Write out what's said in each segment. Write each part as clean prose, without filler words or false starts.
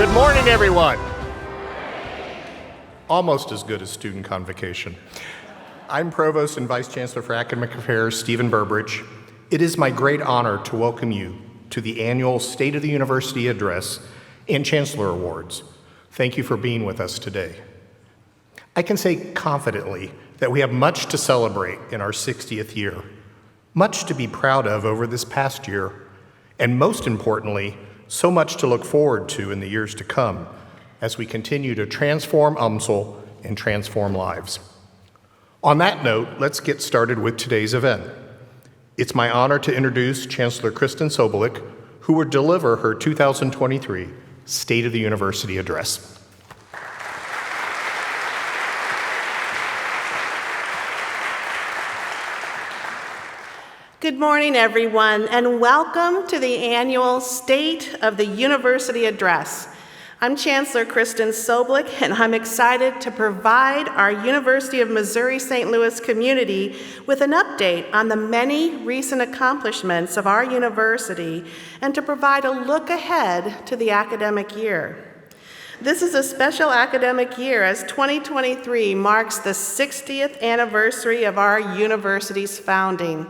Good morning, everyone. Almost as good as student convocation. I'm Provost and Vice Chancellor for Academic Affairs, Stephen Burbridge. It is my great honor to welcome you to the annual State of the University Address and Chancellor Awards. Thank you for being with us today. I can say confidently that we have much to celebrate in our 60th year, much to be proud of over this past year, and most importantly, so much to look forward to in the years to come as we continue to transform UMSL and transform lives. On that note, let's get started with today's event. It's my honor to introduce Chancellor Kristen Sobolik, who will deliver her 2023 State of the University Address. Good morning, everyone, and welcome to the annual State of the University Address. I'm Chancellor Kristen Sobolik, and I'm excited to provide our University of Missouri-St. Louis community with an update on the many recent accomplishments of our university and to provide a look ahead to the academic year. This is a special academic year as 2023 marks the 60th anniversary of our university's founding.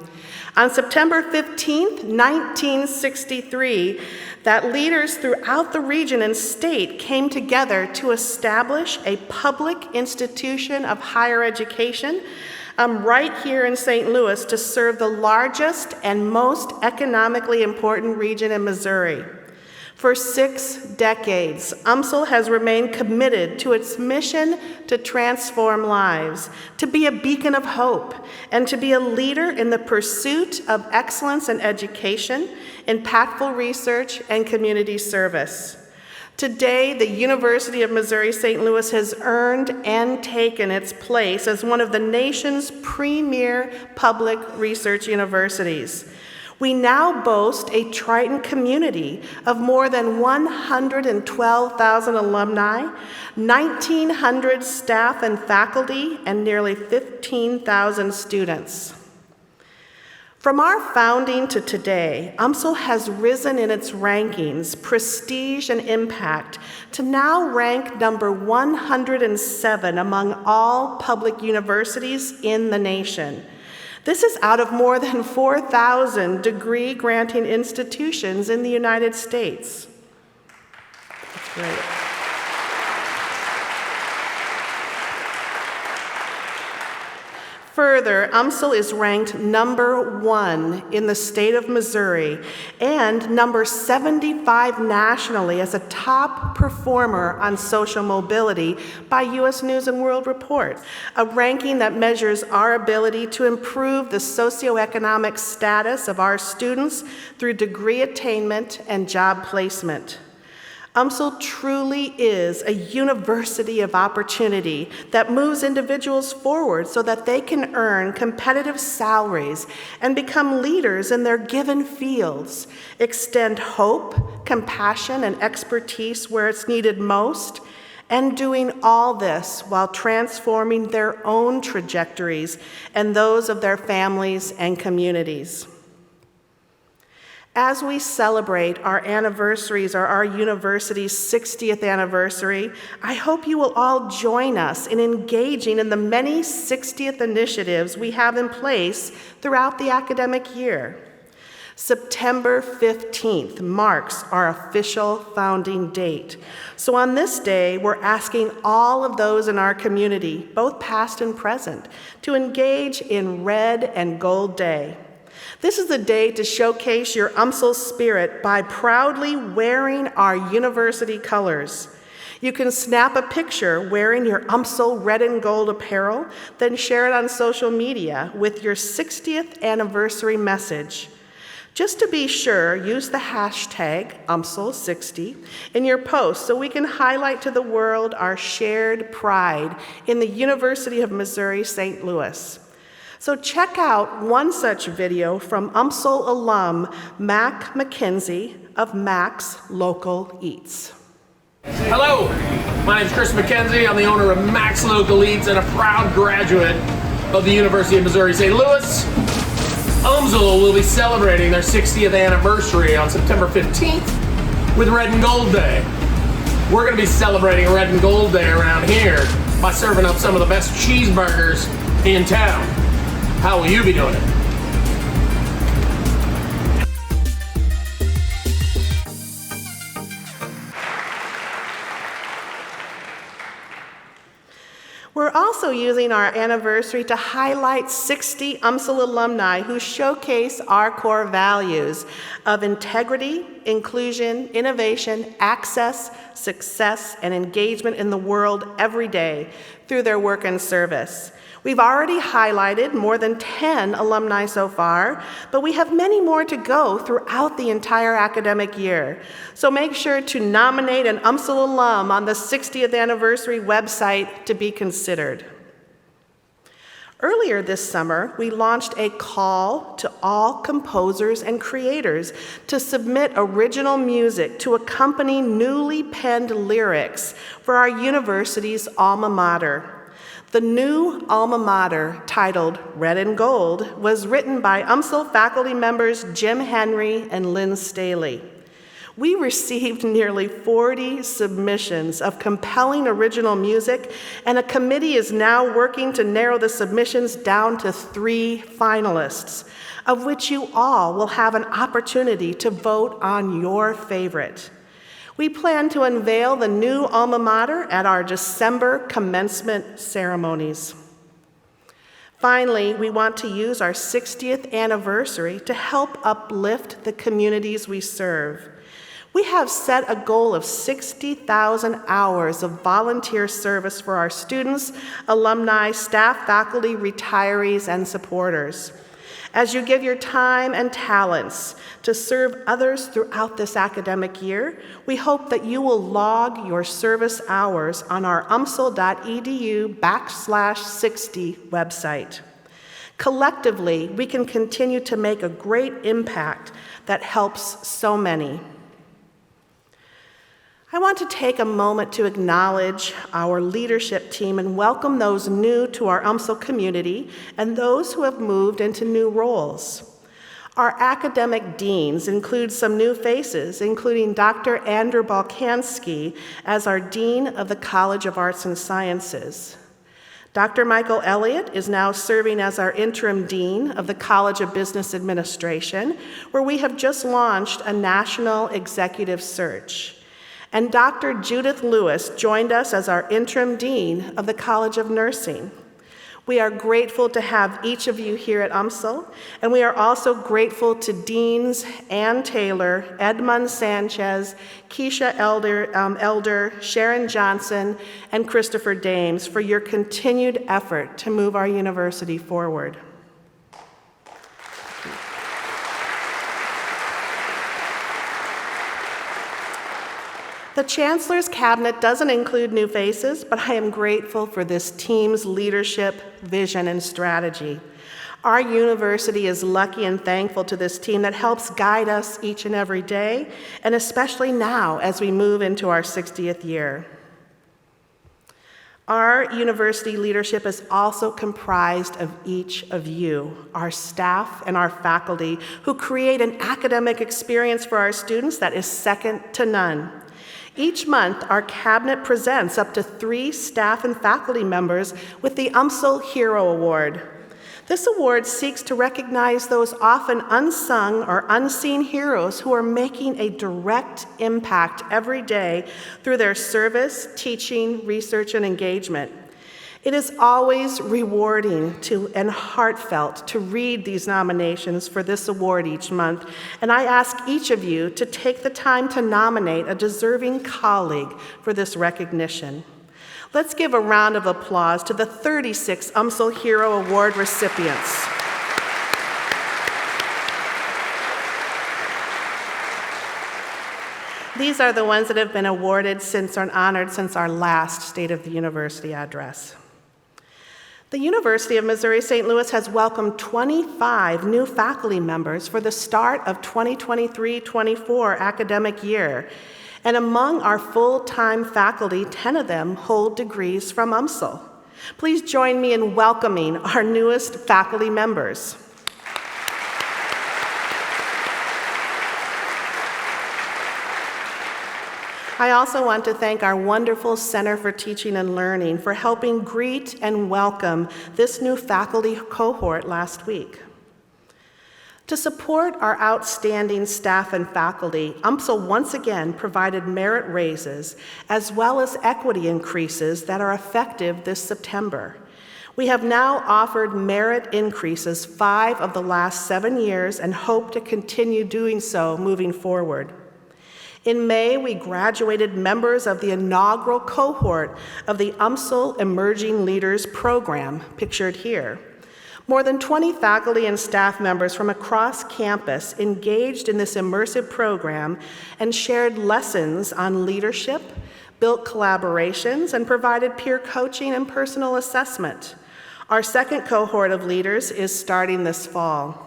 On September 15th, 1963, that leaders throughout the region and state came together to establish a public institution of higher education right here in St. Louis to serve the largest and most economically important region in Missouri. For 6 decades, UMSL has remained committed to its mission to transform lives, to be a beacon of hope, and to be a leader in the pursuit of excellence in education, impactful research, and community service. Today, the University of Missouri-St. Louis has earned and taken its place as one of the nation's premier public research universities. We now boast a Triton community of more than 112,000 alumni, 1,900 staff and faculty, and nearly 15,000 students. From our founding to today, UMSL has risen in its rankings, prestige, and impact to now rank number 107 among all public universities in the nation. This is out of more than 4,000 degree-granting institutions in the United States. That's great. Further, UMSL is ranked number 1 in the state of Missouri and number 75 nationally as a top performer on social mobility by U.S. News & World Report, a ranking that measures our ability to improve the socioeconomic status of our students through degree attainment and job placement. UMSL truly is a university of opportunity that moves individuals forward so that they can earn competitive salaries and become leaders in their given fields, extend hope, compassion, and expertise where it's needed most, and doing all this while transforming their own trajectories and those of their families and communities. As we celebrate our anniversaries or our university's 60th anniversary, I hope you will all join us in engaging in the many 60th initiatives we have in place throughout the academic year. September 15th marks our official founding date. So on this day, we're asking all of those in our community, both past and present, to engage in Red and Gold Day. This is the day to showcase your UMSL spirit by proudly wearing our university colors. You can snap a picture wearing your UMSL red and gold apparel, then share it on social media with your 60th anniversary message. Just to be sure, use the hashtag UMSL60 in your post so we can highlight to the world our shared pride in the University of Missouri-St. Louis. So check out one such video from UMSL alum Mac McKenzie of Mac's Local Eats. Hello, my name is Chris McKenzie. I'm the owner of Mac's Local Eats and a proud graduate of the University of Missouri-St. Louis. UMSL will be celebrating their 60th anniversary on September 15th with Red and Gold Day. we're going to be celebrating Red and Gold Day around here by serving up some of the best cheeseburgers in town. How will you be doing it? We're also using our anniversary to highlight 60 UMSL alumni who showcase our core values of integrity, inclusion, innovation, access, success, and engagement in the world every day through their work and service. We've already highlighted more than 10 alumni so far, but we have many more to go throughout the entire academic year. So make sure to nominate an UMSL alum on the 60th anniversary website to be considered. Earlier this summer, we launched a call to all composers and creators to submit original music to accompany newly penned lyrics for our university's alma mater. The new alma mater, titled Red and Gold, was written by UMSL faculty members Jim Henry and Lynn Staley. We received nearly 40 submissions of compelling original music, and a committee is now working to narrow the submissions down to 3 finalists, of which you all will have an opportunity to vote on your favorite. We plan to unveil the new alma mater at our December commencement ceremonies. Finally, we want to use our 60th anniversary to help uplift the communities we serve. We have set a goal of 60,000 hours of volunteer service for our students, alumni, staff, faculty, retirees, and supporters. As you give your time and talents to serve others throughout this academic year, we hope that you will log your service hours on our umsl.edu/60 website. Collectively, we can continue to make a great impact that helps so many. I want to take a moment to acknowledge our leadership team and welcome those new to our UMSL community and those who have moved into new roles. Our academic deans include some new faces, including Dr. Andrew Balkansky as our Dean of the College of Arts and Sciences. Dr. Michael Elliott is now serving as our interim dean of the College of Business Administration, where we have just launched a national executive search. And Dr. Judith Lewis joined us as our interim dean of the College of Nursing. We are grateful to have each of you here at UMSL, and we are also grateful to Deans Ann Taylor, Edmund Sanchez, Keisha Elder, Sharon Johnson, and Christopher Dames for your continued effort to move our university forward. The Chancellor's Cabinet doesn't include new faces, but I am grateful for this team's leadership, vision, and strategy. Our university is lucky and thankful to this team that helps guide us each and every day, and especially now as we move into our 60th year. Our university leadership is also comprised of each of you, our staff and our faculty, who create an academic experience for our students that is second to none. Each month, our cabinet presents up to 3 staff and faculty members with the UMSL Hero Award. This award seeks to recognize those often unsung or unseen heroes who are making a direct impact every day through their service, teaching, research, and engagement. It is always rewarding and heartfelt to read these nominations for this award each month, and I ask each of you to take the time to nominate a deserving colleague for this recognition. Let's give a round of applause to the 36 UMSL Hero Award recipients. These are the ones that have been awarded or honored since our last State of the University address. The University of Missouri St. Louis has welcomed 25 new faculty members for the start of 2023-24 academic year. And among our full-time faculty, 10 of them hold degrees from UMSL. Please join me in welcoming our newest faculty members. I also want to thank our wonderful Center for Teaching and Learning for helping greet and welcome this new faculty cohort last week. To support our outstanding staff and faculty, UMSL once again provided merit raises as well as equity increases that are effective this September. We have now offered merit increases 5 of the last 7 years and hope to continue doing so moving forward. In May, we graduated members of the inaugural cohort of the UMSL Emerging Leaders Program, pictured here. More than 20 faculty and staff members from across campus engaged in this immersive program and shared lessons on leadership, built collaborations, and provided peer coaching and personal assessment. Our second cohort of leaders is starting this fall.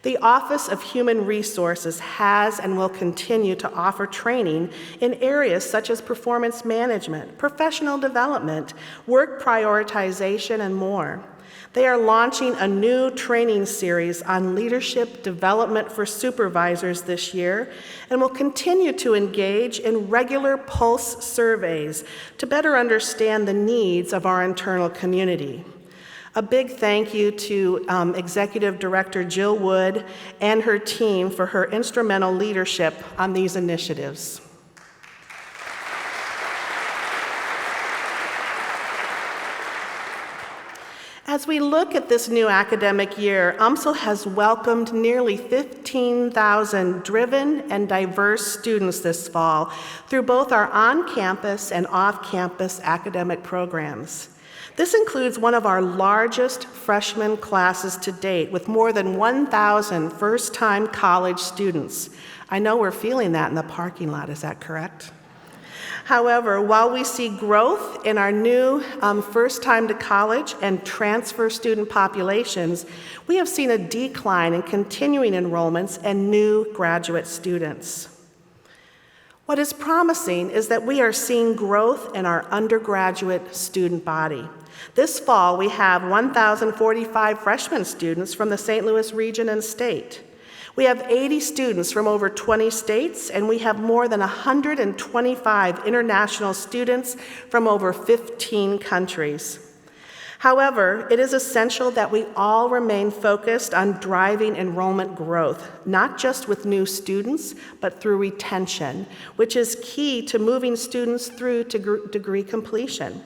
The Office of Human Resources has and will continue to offer training in areas such as performance management, professional development, work prioritization, and more. They are launching a new training series on leadership development for supervisors this year and will continue to engage in regular pulse surveys to better understand the needs of our internal community. A big thank you to Executive Director Jill Wood and her team for her instrumental leadership on these initiatives. As we look at this new academic year, UMSL has welcomed nearly 15,000 driven and diverse students this fall through both our on-campus and off-campus academic programs. This includes one of our largest freshman classes to date, with more than 1,000 first-time college students. I know we're feeling that in the parking lot, is that correct? However, while we see growth in our new first-time to college and transfer student populations, we have seen a decline in continuing enrollments and new graduate students. What is promising is that we are seeing growth in our undergraduate student body. This fall, we have 1,045 freshman students from the St. Louis region and state. We have 80 students from over 20 states, and we have more than 125 international students from over 15 countries. However, it is essential that we all remain focused on driving enrollment growth, not just with new students, but through retention, which is key to moving students through to degree completion.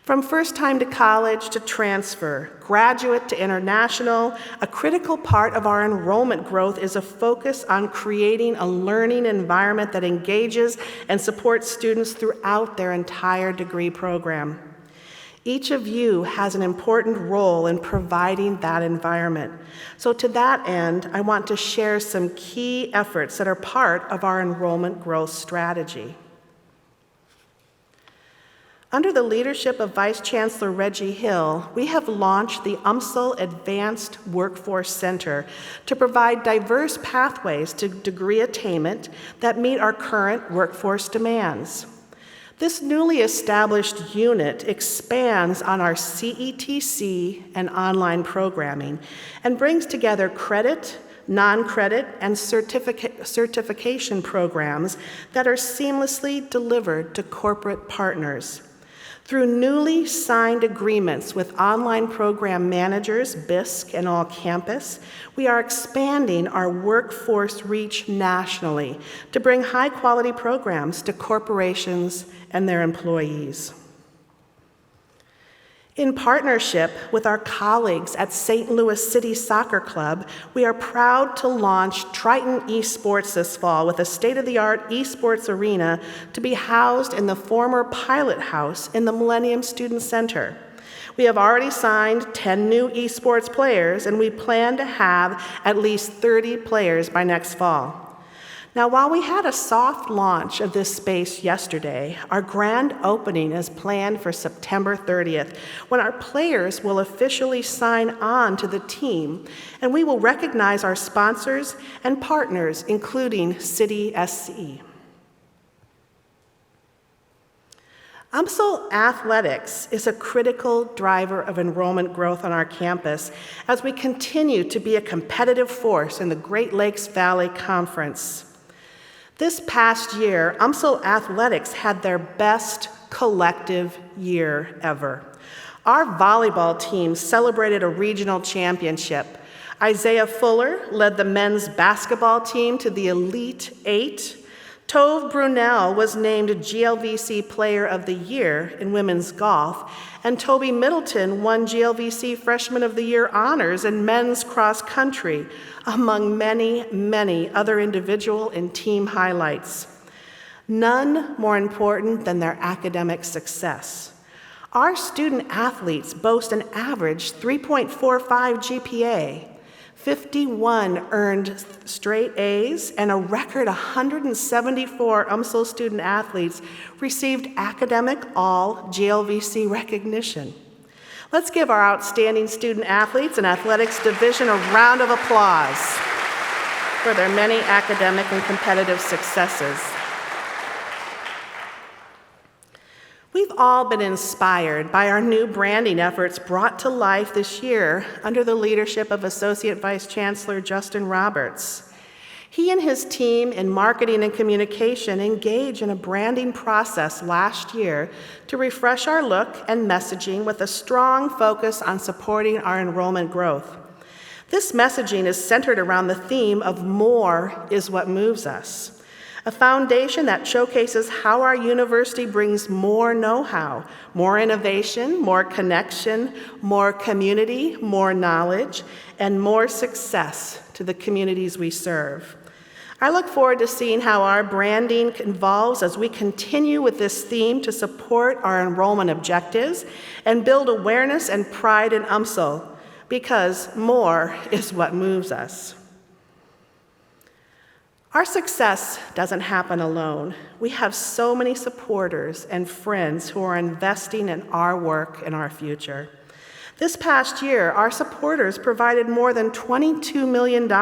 From first time to college to transfer, graduate to international, a critical part of our enrollment growth is a focus on creating a learning environment that engages and supports students throughout their entire degree program. Each of you has an important role in providing that environment. So to that end, I want to share some key efforts that are part of our enrollment growth strategy. Under the leadership of Vice Chancellor Reggie Hill, we have launched the UMSL Advanced Workforce Center to provide diverse pathways to degree attainment that meet our current workforce demands. This newly established unit expands on our CETC and online programming and brings together credit, non-credit, and certification programs that are seamlessly delivered to corporate partners. Through newly signed agreements with online program managers, BISC and All Campus, we are expanding our workforce reach nationally to bring high-quality programs to corporations and their employees. In partnership with our colleagues at St. Louis City Soccer Club, we are proud to launch Triton Esports this fall with a state-of-the-art esports arena to be housed in the former Pilot House in the Millennium Student Center. We have already signed 10 new esports players, and we plan to have at least 30 players by next fall. Now, while we had a soft launch of this space yesterday, our grand opening is planned for September 30th, when our players will officially sign on to the team, and we will recognize our sponsors and partners, including City SC. UMSL Athletics is a critical driver of enrollment growth on our campus as we continue to be a competitive force in the Great Lakes Valley Conference. This past year, UMSL athletics had their best collective year ever. Our volleyball team celebrated a regional championship. Isaiah Fuller led the men's basketball team to the Elite Eight. Tove Brunel was named GLVC Player of the Year in women's golf, and Toby Middleton won GLVC Freshman of the Year honors in men's cross country, among many, many other individual and team highlights. None more important than their academic success. Our student athletes boast an average 3.45 GPA. 51 earned straight A's, and a record 174 UMSL student athletes received academic all-GLVC recognition. Let's give our outstanding student athletes and athletics division a round of applause for their many academic and competitive successes. We've all been inspired by our new branding efforts brought to life this year under the leadership of Associate Vice Chancellor Justin Roberts. He and his team in marketing and communication engaged in a branding process last year to refresh our look and messaging with a strong focus on supporting our enrollment growth. This messaging is centered around the theme of more is what moves us. A foundation that showcases how our university brings more know-how, more innovation, more connection, more community, more knowledge, and more success to the communities we serve. I look forward to seeing how our branding evolves as we continue with this theme to support our enrollment objectives and build awareness and pride in UMSL, because more is what moves us. Our success doesn't happen alone. We have so many supporters and friends who are investing in our work and our future. This past year, our supporters provided more than $22 million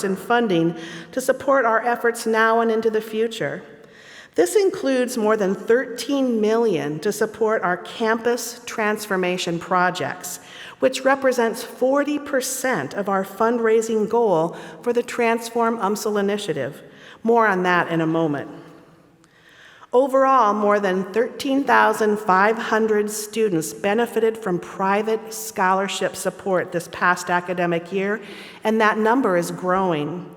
in funding to support our efforts now and into the future. This includes more than $13 million to support our campus transformation projects, which represents 40% of our fundraising goal for the Transform UMSL initiative. More on that in a moment. Overall, more than 13,500 students benefited from private scholarship support this past academic year, and that number is growing.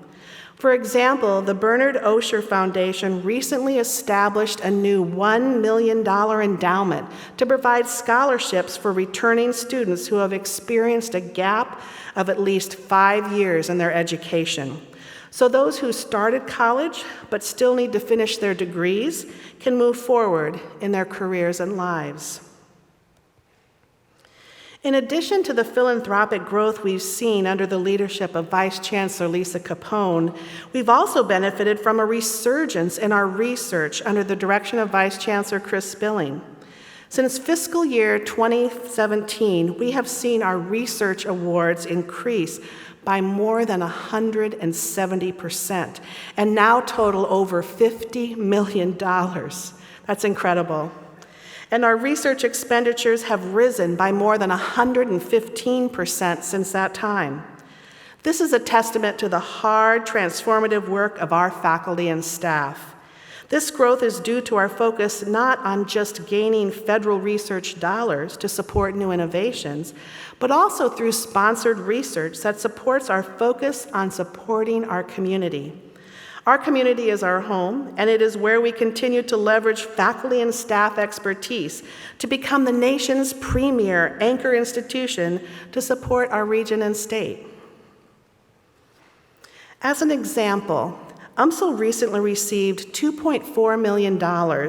For example, the Bernard Osher Foundation recently established a new $1 million endowment to provide scholarships for returning students who have experienced a gap of at least 5 years in their education. So those who started college but still need to finish their degrees can move forward in their careers and lives. In addition to the philanthropic growth we've seen under the leadership of Vice Chancellor Lisa Capone, we've also benefited from a resurgence in our research under the direction of Vice Chancellor Chris Spilling. Since fiscal year 2017, we have seen our research awards increase by more than 170%, and now total over $50 million. That's incredible. And our research expenditures have risen by more than 115% since that time. This is a testament to the hard, transformative work of our faculty and staff. This growth is due to our focus not on just gaining federal research dollars to support new innovations, but also through sponsored research that supports our focus on supporting our community. Our community is our home, and it is where we continue to leverage faculty and staff expertise to become the nation's premier anchor institution to support our region and state. As an example, UMSL recently received $2.4 million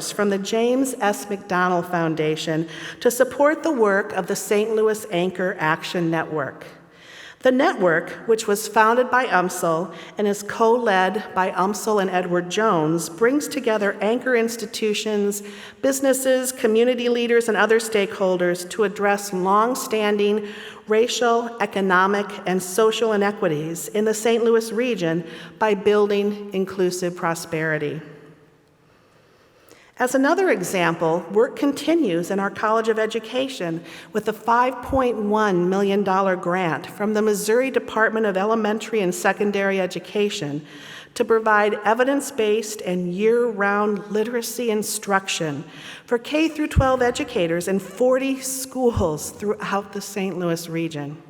from the James S. McDonald Foundation to support the work of the St. Louis Anchor Action Network. The network, which was founded by UMSL and is co-led by UMSL and Edward Jones, brings together anchor institutions, businesses, community leaders, and other stakeholders to address long-standing racial, economic, and social inequities in the St. Louis region by building inclusive prosperity. As another example, work continues in our College of Education with a $5.1 million grant from the Missouri Department of Elementary and Secondary Education to provide evidence-based and year-round literacy instruction for K through 12 educators in 40 schools throughout the St. Louis region.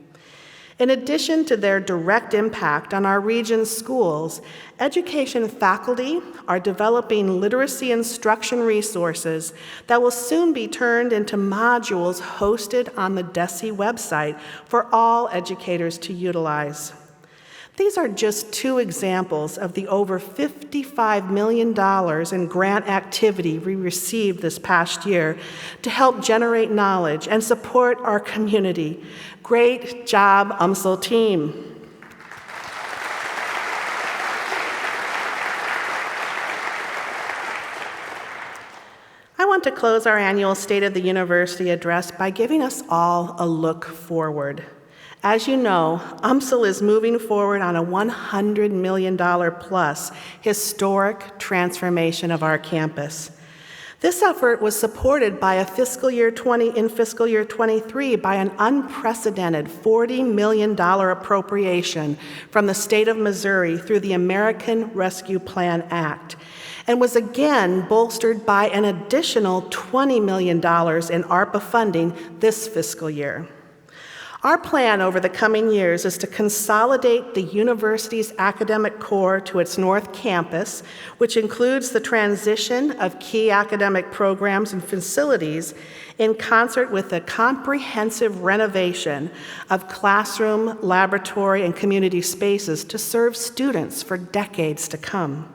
In addition to their direct impact on our region's schools, education faculty are developing literacy instruction resources that will soon be turned into modules hosted on the DESE website for all educators to utilize. These are just two examples of the over $55 million in grant activity we received this past year to help generate knowledge and support our community. Great job, UMSL team. I want to close our annual State of the University address by giving us all a look forward. As you know, UMSL is moving forward on a $100 million plus historic transformation of our campus. This effort was supported by in fiscal year 23 by an unprecedented $40 million appropriation from the state of Missouri through the American Rescue Plan Act, and was again bolstered by an additional $20 million in ARPA funding this fiscal year. Our plan over the coming years is to consolidate the university's academic core to its North Campus, which includes the transition of key academic programs and facilities in concert with a comprehensive renovation of classroom, laboratory, and community spaces to serve students for decades to come.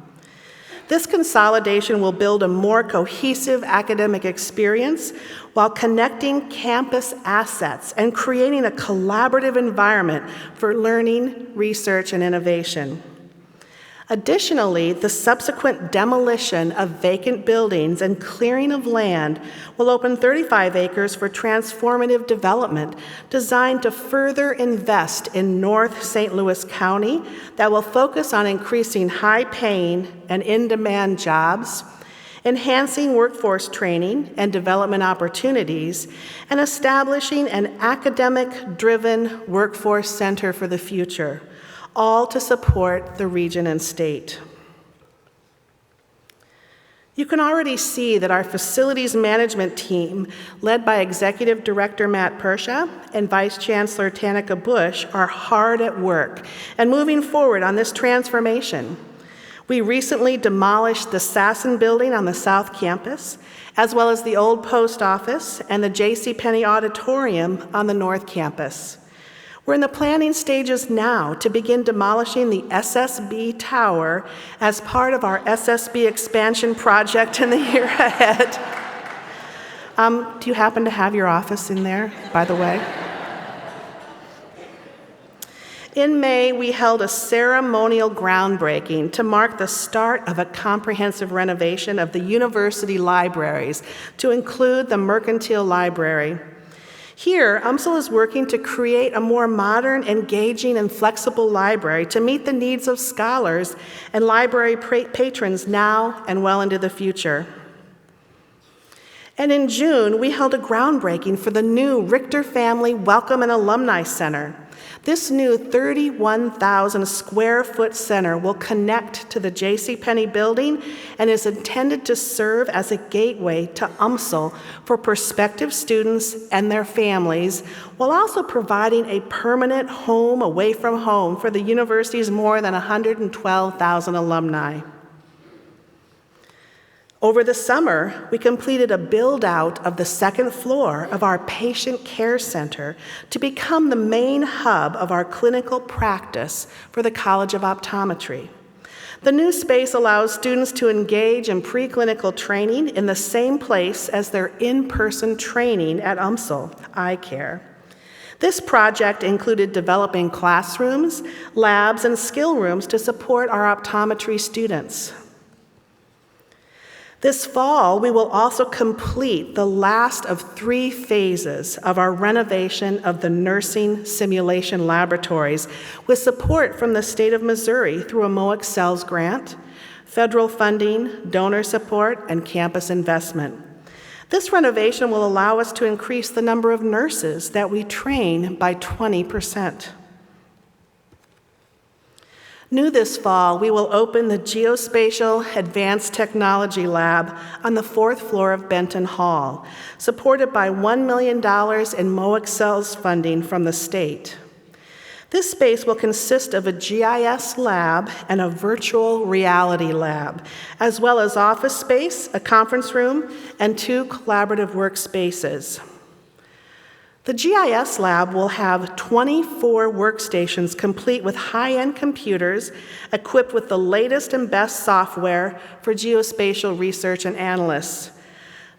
This consolidation will build a more cohesive academic experience while connecting campus assets and creating a collaborative environment for learning, research, and innovation. Additionally, the subsequent demolition of vacant buildings and clearing of land will open 35 acres for transformative development designed to further invest in North St. Louis County that will focus on increasing high-paying and in-demand jobs, enhancing workforce training and development opportunities, and establishing an academic-driven workforce center for the future, all to support the region and state. You can already see that our facilities management team, led by Executive Director Matt Persha and Vice Chancellor Tanika Bush, are hard at work and moving forward on this transformation. We recently demolished the Sasson building on the South Campus, as well as the old post office and the JCPenney auditorium on the North Campus. We're in the planning stages now to begin demolishing the SSB tower as part of our SSB expansion project in the year ahead. Do you happen to have your office in there, by the way? In May, we held a ceremonial groundbreaking to mark the start of a comprehensive renovation of the university libraries to include the Mercantile Library. Here, UMSL is working to create a more modern, engaging, and flexible library to meet the needs of scholars and library patrons now and well into the future. And in June, we held a groundbreaking for the new Richter Family Welcome and Alumni Center. This new 31,000 square foot center will connect to the JCPenney building and is intended to serve as a gateway to UMSL for prospective students and their families, while also providing a permanent home away from home for the university's more than 112,000 alumni. Over the summer, we completed a build-out of the second floor of our patient care center to become the main hub of our clinical practice for the College of Optometry. The new space allows students to engage in preclinical training in the same place as their in-person training at UMSL Eye Care. This project included developing classrooms, labs, and skill rooms to support our optometry students. This fall, we will also complete the last of 3 phases of our renovation of the nursing simulation laboratories with support from the state of Missouri through a MOExcels grant, federal funding, donor support, and campus investment. This renovation will allow us to increase the number of nurses that we train by 20%. New this fall, we will open the Geospatial Advanced Technology Lab on the 4th floor of Benton Hall, supported by $1 million in MOEXCEL's funding from the state. This space will consist of a GIS lab and a virtual reality lab, as well as office space, a conference room, and 2 collaborative workspaces. The GIS lab will have 24 workstations complete with high-end computers equipped with the latest and best software for geospatial research and analysts.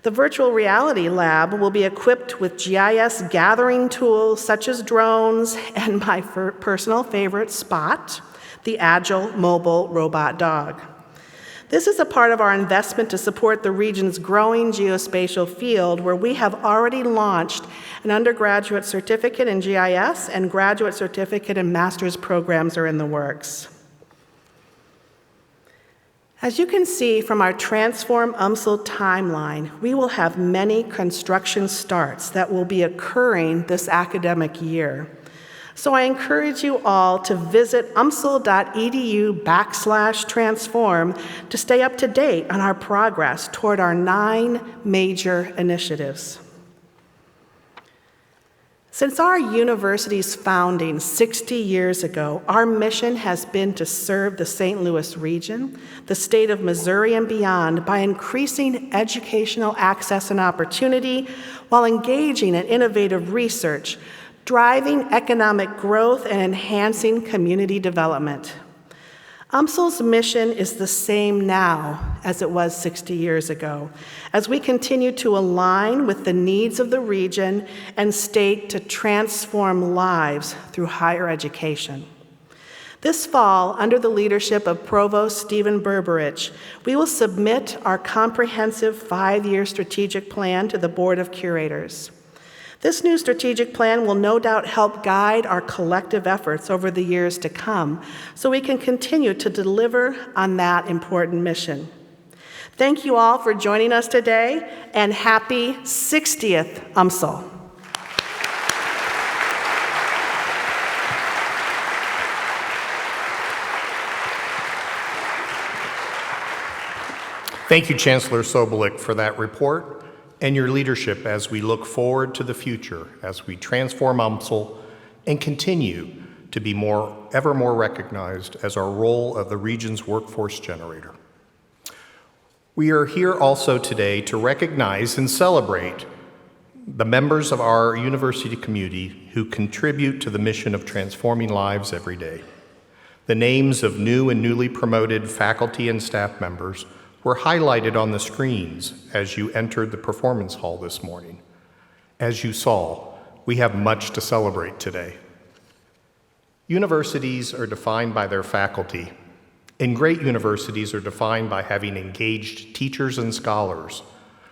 The virtual reality lab will be equipped with GIS gathering tools such as drones and my personal favorite, Spot, the agile mobile robot dog. This is a part of our investment to support the region's growing geospatial field, where we have already launched an undergraduate certificate in GIS and graduate certificate and master's programs are in the works. As you can see from our Transform UMSL timeline, we will have many construction starts that will be occurring this academic year. So I encourage you all to visit umsl.edu/transform to stay up to date on our progress toward our 9 major initiatives. Since our university's founding 60 years ago, our mission has been to serve the St. Louis region, the state of Missouri and beyond by increasing educational access and opportunity while engaging in innovative research, driving economic growth, and enhancing community development. UMSL's mission is the same now as it was 60 years ago, as we continue to align with the needs of the region and state to transform lives through higher education. This fall, under the leadership of Provost Stephen Berberich, we will submit our comprehensive 5-year strategic plan to the Board of Curators. This new strategic plan will no doubt help guide our collective efforts over the years to come so we can continue to deliver on that important mission. Thank you all for joining us today, and happy 60th UMSL. Thank you, Chancellor Sobolik, for that report and your leadership as we look forward to the future, as we transform UMSL and continue to be ever more recognized as our role of the region's workforce generator. We are here also today to recognize and celebrate the members of our university community who contribute to the mission of transforming lives every day. The names of new and newly promoted faculty and staff members were highlighted on the screens as you entered the performance hall this morning. As you saw, we have much to celebrate today. Universities are defined by their faculty, and great universities are defined by having engaged teachers and scholars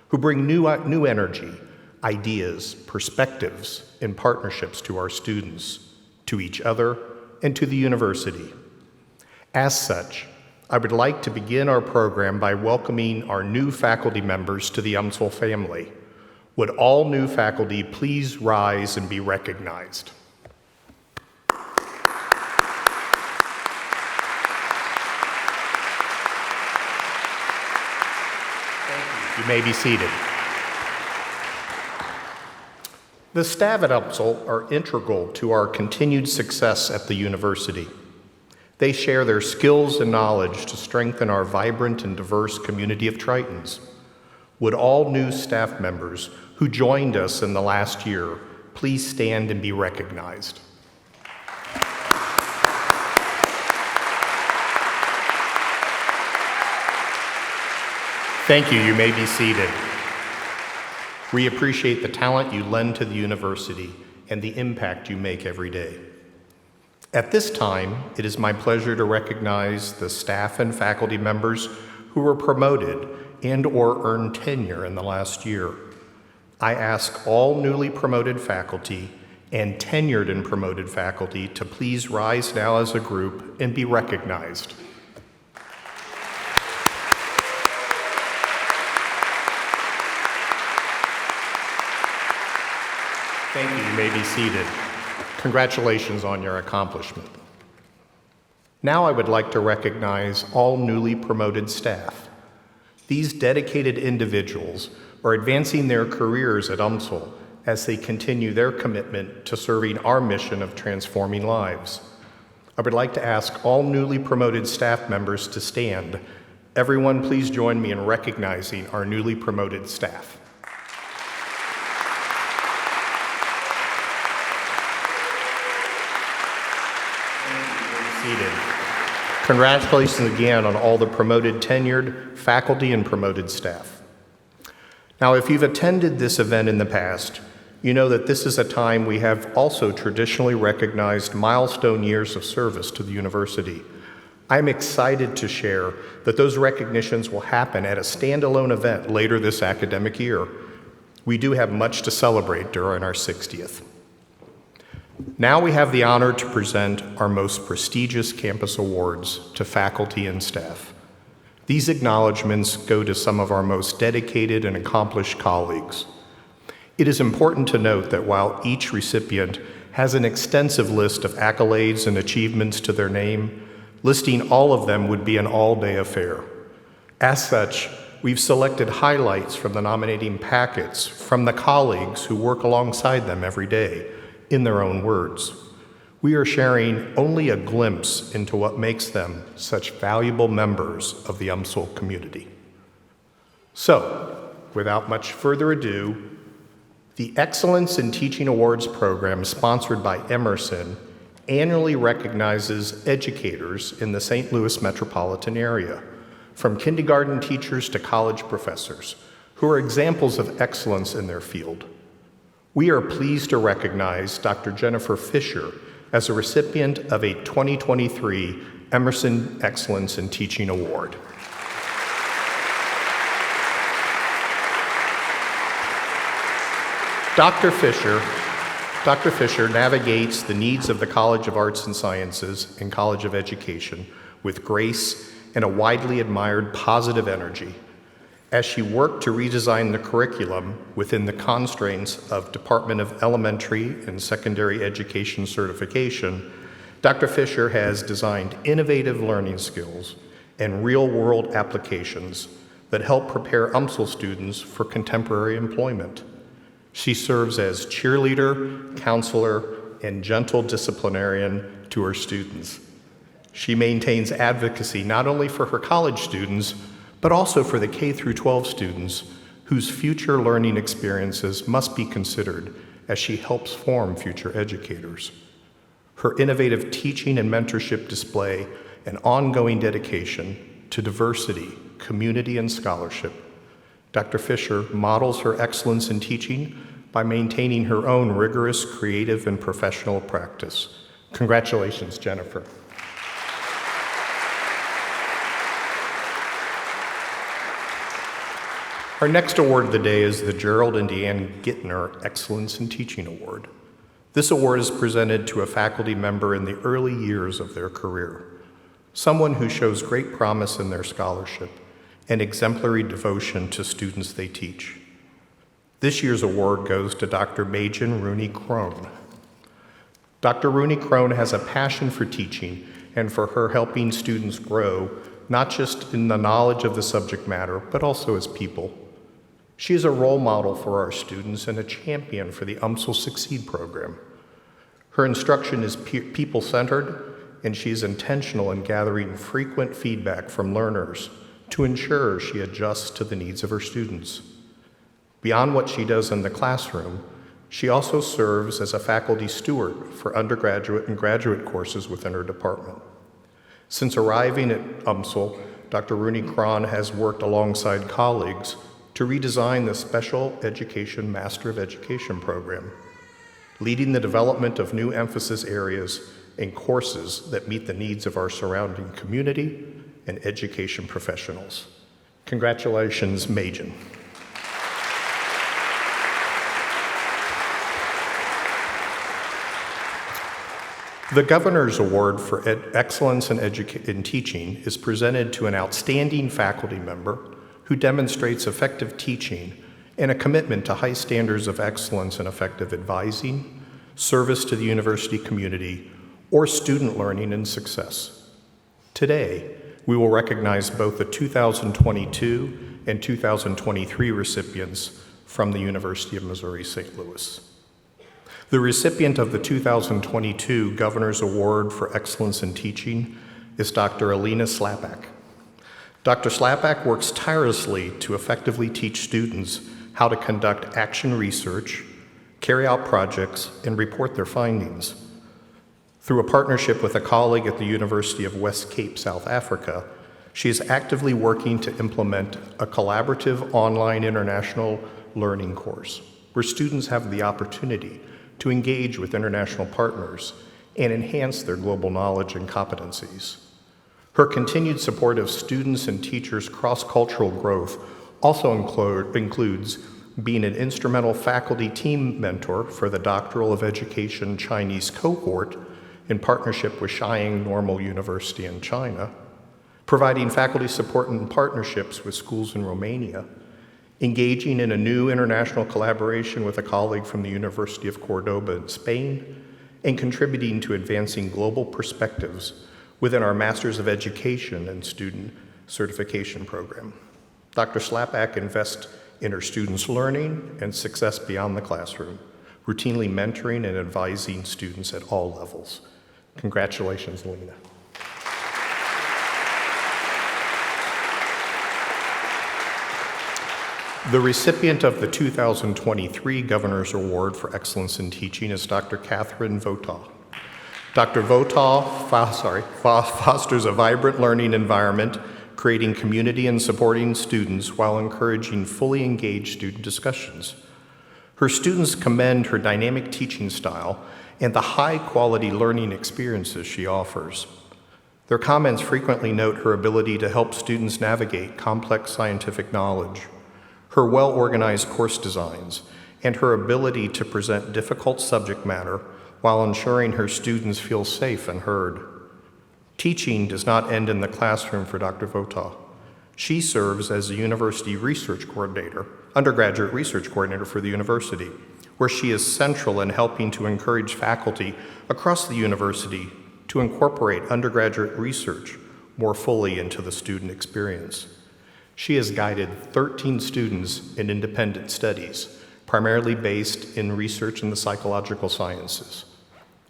who bring new energy, ideas, perspectives, and partnerships to our students, to each other, and to the university. As such, I would like to begin our program by welcoming our new faculty members to the UMSL family. Would all new faculty please rise and be recognized? Thank you. You may be seated. The staff at UMSL are integral to our continued success at the university. They share their skills and knowledge to strengthen our vibrant and diverse community of Tritons. Would all new staff members who joined us in the last year please stand and be recognized? Thank you. You may be seated. We appreciate the talent you lend to the university and the impact you make every day. At this time, it is my pleasure to recognize the staff and faculty members who were promoted and/or earned tenure in the last year. I ask all newly promoted faculty and tenured and promoted faculty to please rise now as a group and be recognized. Thank you. You may be seated. Congratulations on your accomplishment. Now I would like to recognize all newly promoted staff. These dedicated individuals are advancing their careers at UMSL as they continue their commitment to serving our mission of transforming lives. I would like to ask all newly promoted staff members to stand. Everyone, please join me in recognizing our newly promoted staff. Seated. Congratulations again on all the promoted tenured faculty and promoted staff. Now, if you've attended this event in the past, you know that this is a time we have also traditionally recognized milestone years of service to the university. I'm excited to share that those recognitions will happen at a standalone event later this academic year. We do have much to celebrate during our 60th. Now we have the honor to present our most prestigious campus awards to faculty and staff. These acknowledgments go to some of our most dedicated and accomplished colleagues. It is important to note that while each recipient has an extensive list of accolades and achievements to their name, listing all of them would be an all-day affair. As such, we've selected highlights from the nominating packets from the colleagues who work alongside them every day, in their own words. We are sharing only a glimpse into what makes them such valuable members of the UMSL community. So, without much further ado, the Excellence in Teaching Awards program sponsored by Emerson annually recognizes educators in the St. Louis metropolitan area, from kindergarten teachers to college professors, who are examples of excellence in their field. We are pleased to recognize Dr. Jennifer Fisher as a recipient of a 2023 Emerson Excellence in Teaching Award. Dr. Fisher navigates the needs of the College of Arts and Sciences and College of Education with grace and a widely admired positive energy. As she worked to redesign the curriculum within the constraints of Department of Elementary and Secondary Education certification, Dr. Fisher has designed innovative learning skills and real-world applications that help prepare UMSL students for contemporary employment. She serves as cheerleader, counselor, and gentle disciplinarian to her students. She maintains advocacy not only for her college students, but also for the K-12 students whose future learning experiences must be considered as she helps form future educators. Her innovative teaching and mentorship display an ongoing dedication to diversity, community, and scholarship. Dr. Fisher models her excellence in teaching by maintaining her own rigorous, creative, and professional practice. Congratulations, Jennifer. Our next award of the day is the Gerald and Deanne Gittner Excellence in Teaching Award. This award is presented to a faculty member in the early years of their career, someone who shows great promise in their scholarship and exemplary devotion to students they teach. This year's award goes to Dr. Machen Rooney Crone. Dr. Rooney Crone has a passion for teaching and for her helping students grow, not just in the knowledge of the subject matter, but also as people. She is a role model for our students and a champion for the UMSL Succeed program. Her instruction is people-centered, and she is intentional in gathering frequent feedback from learners to ensure she adjusts to the needs of her students. Beyond what she does in the classroom, she also serves as a faculty steward for undergraduate and graduate courses within her department. Since arriving at UMSL, Dr. Rooney Crone has worked alongside colleagues to redesign the Special Education Master of Education program, leading the development of new emphasis areas and courses that meet the needs of our surrounding community and education professionals. Congratulations, Machen. The Governor's Award for Excellence in Teaching is presented to an outstanding faculty member who demonstrates effective teaching and a commitment to high standards of excellence in effective advising, service to the university community, or student learning and success. Today, we will recognize both the 2022 and 2023 recipients from the University of Missouri St. Louis. The recipient of the 2022 Governor's Award for Excellence in Teaching is Dr. Alina Slapak. Dr. Slapak works tirelessly to effectively teach students how to conduct action research, carry out projects, and report their findings. Through a partnership with a colleague at the University of West Cape, South Africa, she is actively working to implement a collaborative online international learning course where students have the opportunity to engage with international partners and enhance their global knowledge and competencies. Her continued support of students and teachers' cross-cultural growth also includes being an instrumental faculty team mentor for the Doctoral of Education Chinese cohort in partnership with Xi'an Normal University in China, providing faculty support and partnerships with schools in Romania, engaging in a new international collaboration with a colleague from the University of Cordoba in Spain, and contributing to advancing global perspectives within our Masters of Education and Student Certification program. Dr. Slapak invests in her students' learning and success beyond the classroom, routinely mentoring and advising students at all levels. Congratulations, Alina. The recipient of the 2023 Governor's Award for Excellence in Teaching is Dr. Catherine Votaw. Dr. Votaw fosters a vibrant learning environment, creating community and supporting students while encouraging fully engaged student discussions. Her students commend her dynamic teaching style and the high-quality learning experiences she offers. Their comments frequently note her ability to help students navigate complex scientific knowledge, her well-organized course designs, and her ability to present difficult subject matter while ensuring her students feel safe and heard. Teaching does not end in the classroom for Dr. Votaw. She serves as a university research coordinator, undergraduate research coordinator for the university, where she is central in helping to encourage faculty across the university to incorporate undergraduate research more fully into the student experience. She has guided 13 students in independent studies, primarily based in research in the psychological sciences.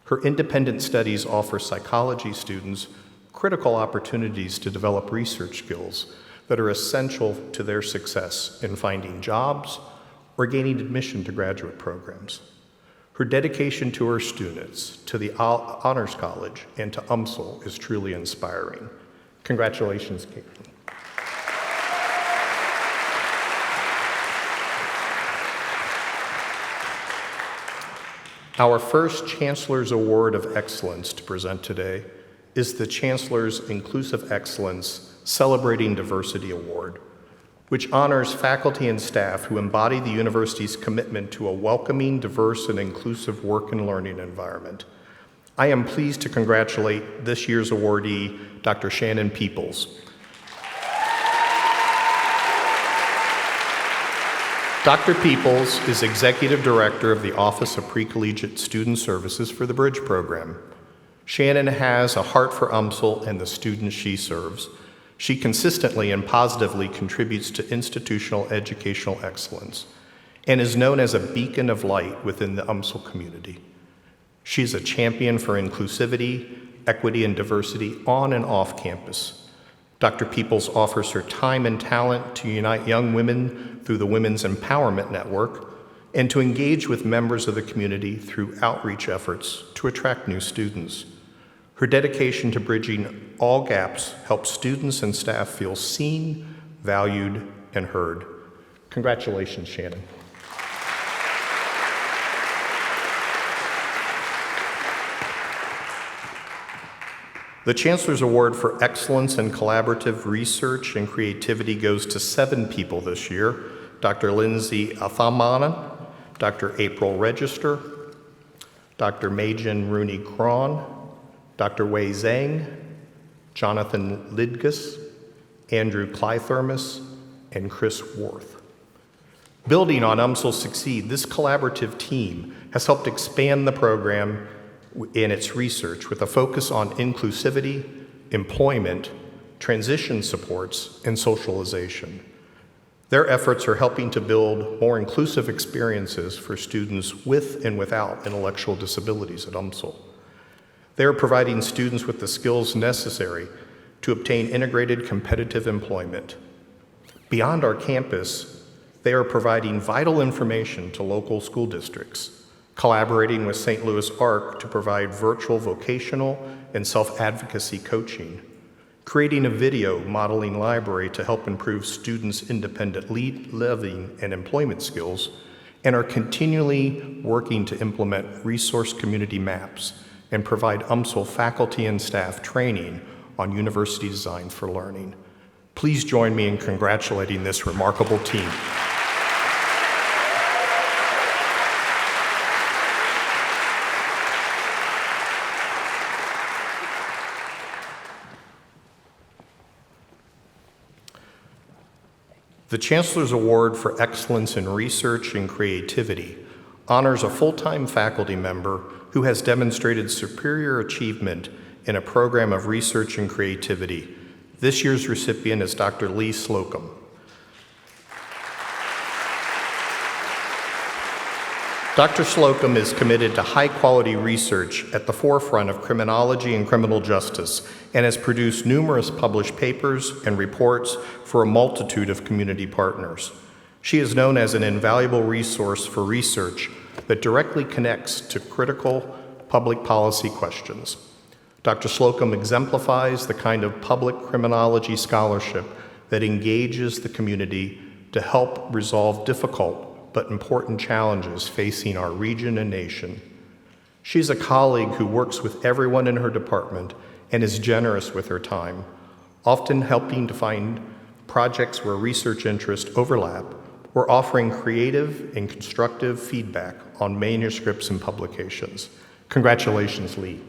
Her independent studies offer psychology students critical opportunities to develop research skills that are essential to their success in finding jobs or gaining admission to graduate programs. Her dedication to her students, to the Honors College, and to UMSL is truly inspiring. Congratulations, Caitlin. Our first Chancellor's Award of Excellence to present today is the Chancellor's Inclusive Excellence Celebrating Diversity Award, which honors faculty and staff who embody the university's commitment to a welcoming, diverse, and inclusive work and learning environment. I am pleased to congratulate this year's awardee, Dr. Shannon Peoples. Dr. Peoples is Executive Director of the Office of Pre-Collegiate Student Services for the Bridge Program. Shannon has a heart for UMSL and the students she serves. She consistently and positively contributes to institutional educational excellence and is known as a beacon of light within the UMSL community. She's a champion for inclusivity, equity, and diversity on and off campus. Dr. Peoples offers her time and talent to unite young women through the Women's Empowerment Network and to engage with members of the community through outreach efforts to attract new students. Her dedication to bridging all gaps helps students and staff feel seen, valued, and heard. Congratulations, Shannon. The Chancellor's Award for Excellence in Collaborative Research and Creativity goes to 7 people this year: Dr. Lindsay Athamanan, Dr. April Register, Dr. Majin Rooney-Cron, Dr. Wei Zhang, Jonathan Lidgus, Andrew Clythermos, and Chris Worth. Building on UMSL Succeed, this collaborative team has helped expand the program in its research with a focus on inclusivity, employment, transition supports, and socialization. Their efforts are helping to build more inclusive experiences for students with and without intellectual disabilities at UMSL. They are providing students with the skills necessary to obtain integrated competitive employment. Beyond our campus, they are providing vital information to local school districts, collaborating with St. Louis ARC to provide virtual vocational and self-advocacy coaching, creating a video modeling library to help improve students' independent living and employment skills, and are continually working to implement resource community maps and provide UMSL faculty and staff training on university design for learning. Please join me in congratulating this remarkable team. The Chancellor's Award for Excellence in Research and Creativity honors a full-time faculty member who has demonstrated superior achievement in a program of research and creativity. This year's recipient is Dr. Lee Slocum. Dr. Slocum is committed to high-quality research at the forefront of criminology and criminal justice and has produced numerous published papers and reports for a multitude of community partners. She is known as an invaluable resource for research that directly connects to critical public policy questions. Dr. Slocum exemplifies the kind of public criminology scholarship that engages the community to help resolve difficult but important challenges facing our region and nation. She's a colleague who works with everyone in her department and is generous with her time, often helping to find projects where research interests overlap or offering creative and constructive feedback on manuscripts and publications. Congratulations, Lee.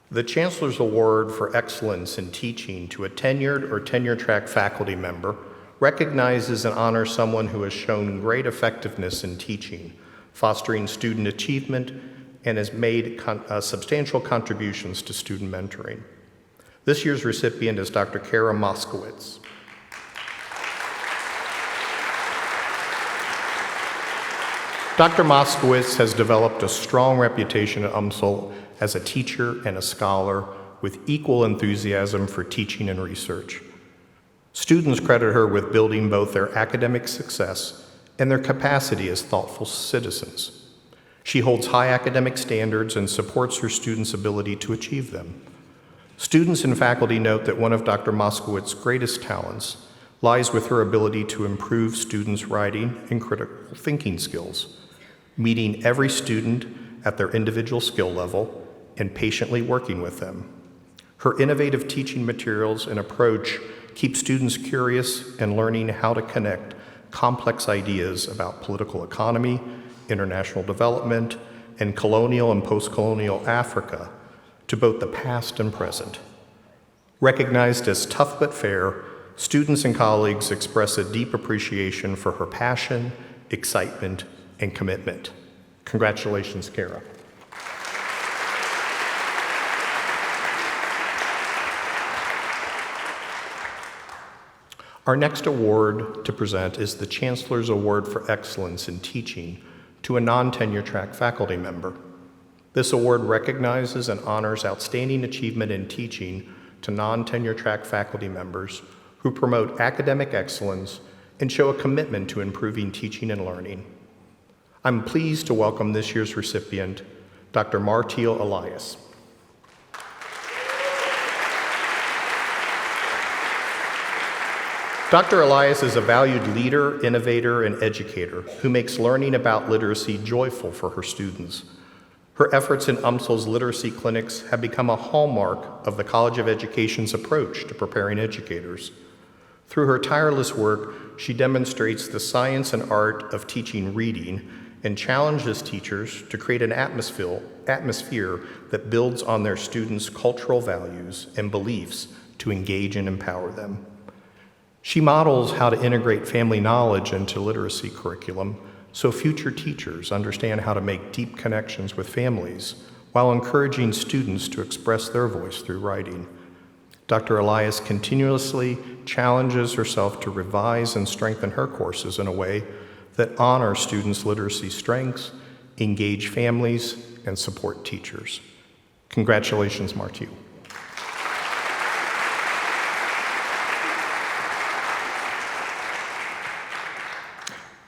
The Chancellor's Award for Excellence in Teaching to a tenured or tenure-track faculty member recognizes and honors someone who has shown great effectiveness in teaching, fostering student achievement, and has made substantial contributions to student mentoring. This year's recipient is Dr. Kara Moskowitz. Dr. Moskowitz has developed a strong reputation at UMSL as a teacher and a scholar with equal enthusiasm for teaching and research. Students credit her with building both their academic success and their capacity as thoughtful citizens. She holds high academic standards and supports her students' ability to achieve them. Students and faculty note that one of Dr. Moskowitz's greatest talents lies with her ability to improve students' writing and critical thinking skills, meeting every student at their individual skill level and patiently working with them. Her innovative teaching materials and approach keep students curious and learning how to connect complex ideas about political economy, international development, and colonial and post-colonial Africa to both the past and present. Recognized as tough but fair, students and colleagues express a deep appreciation for her passion, excitement, and commitment. Congratulations, Kara. Our next award to present is the Chancellor's Award for Excellence in Teaching to a non-tenure track faculty member. This award recognizes and honors outstanding achievement in teaching to non-tenure track faculty members who promote academic excellence and show a commitment to improving teaching and learning. I'm pleased to welcome this year's recipient, Dr. Martil Elias. Dr. Elias is a valued leader, innovator, and educator who makes learning about literacy joyful for her students. Her efforts in UMSL's literacy clinics have become a hallmark of the College of Education's approach to preparing educators. Through her tireless work, she demonstrates the science and art of teaching reading and challenges teachers to create an atmosphere that builds on their students' cultural values and beliefs to engage and empower them. She models how to integrate family knowledge into literacy curriculum so future teachers understand how to make deep connections with families while encouraging students to express their voice through writing. Dr. Elias continuously challenges herself to revise and strengthen her courses in a way that honor students' literacy strengths, engage families, and support teachers. Congratulations, Martiu.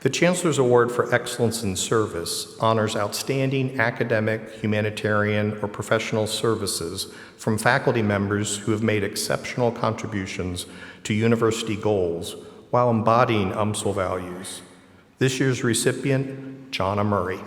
The Chancellor's Award for Excellence in Service honors outstanding academic, humanitarian, or professional services from faculty members who have made exceptional contributions to university goals while embodying UMSL values. This year's recipient, Jonna Murray.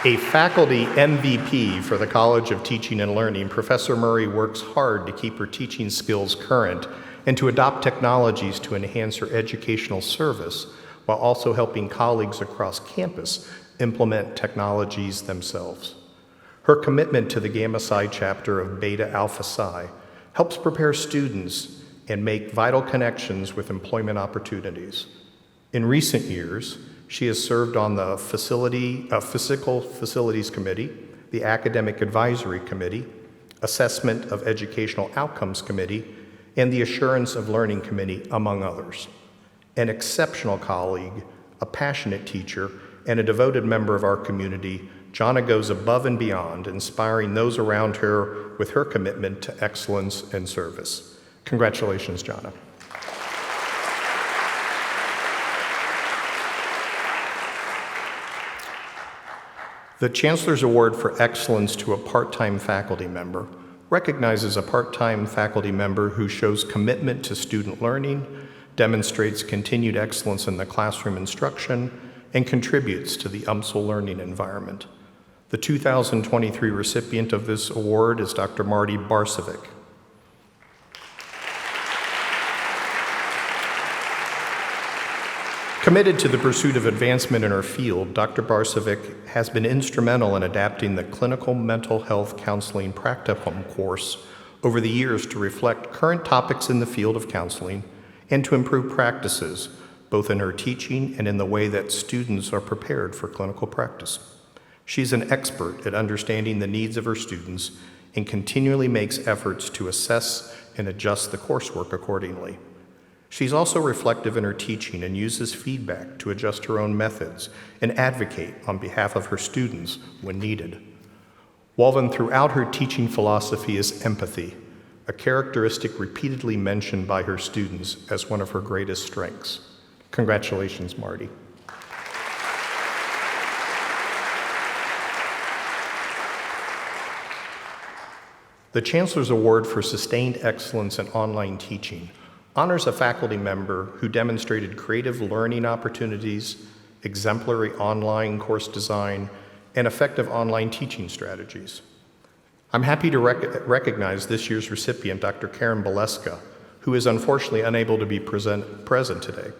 A faculty MVP for the College of Teaching and Learning, Professor Murray works hard to keep her teaching skills current and to adopt technologies to enhance her educational service while also helping colleagues across campus implement technologies themselves. Her commitment to the Gamma Psi chapter of Beta Alpha Psi helps prepare students and make vital connections with employment opportunities. In recent years, she has served on the Physical Facilities Committee, the Academic Advisory Committee, Assessment of Educational Outcomes Committee, and the Assurance of Learning Committee, among others. An exceptional colleague, a passionate teacher, and a devoted member of our community, Jonna goes above and beyond, inspiring those around her with her commitment to excellence and service. Congratulations, Jonna. The Chancellor's Award for Excellence to a part-time faculty member recognizes a part-time faculty member who shows commitment to student learning, demonstrates continued excellence in the classroom instruction, and contributes to the UMSL learning environment. The 2023 recipient of this award is Dr. Marty Barsovic. Committed to the pursuit of advancement in her field, Dr. Barsovic has been instrumental in adapting the Clinical Mental Health Counseling Practicum course over the years to reflect current topics in the field of counseling and to improve practices, both in her teaching and in the way that students are prepared for clinical practice. She's an expert at understanding the needs of her students and continually makes efforts to assess and adjust the coursework accordingly. She's also reflective in her teaching and uses feedback to adjust her own methods and advocate on behalf of her students when needed. Woven throughout her teaching philosophy is empathy, a characteristic repeatedly mentioned by her students as one of her greatest strengths. Congratulations, Marty. The Chancellor's Award for Sustained Excellence in Online Teaching honors a faculty member who demonstrated creative learning opportunities, exemplary online course design, and effective online teaching strategies. I'm happy to recognize this year's recipient, Dr. Karen Boleska, who is unfortunately unable to be present today.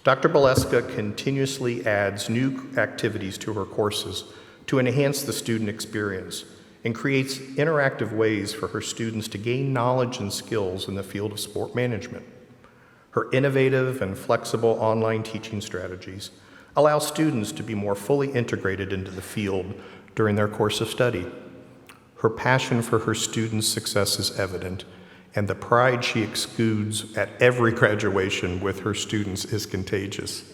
Dr. Boleska continuously adds new activities to her courses to enhance the student experience and creates interactive ways for her students to gain knowledge and skills in the field of sport management. Her innovative and flexible online teaching strategies allow students to be more fully integrated into the field during their course of study. Her passion for her students' success is evident, and the pride she exudes at every graduation with her students is contagious.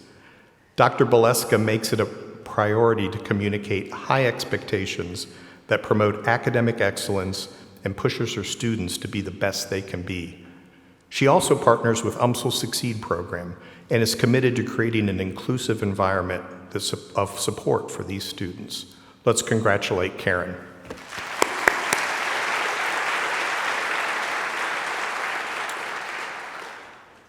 Dr. Boleska makes it a priority to communicate high expectations that promote academic excellence and pushes her students to be the best they can be. She also partners with UMSL Succeed program and is committed to creating an inclusive environment of support for these students. Let's congratulate Karen.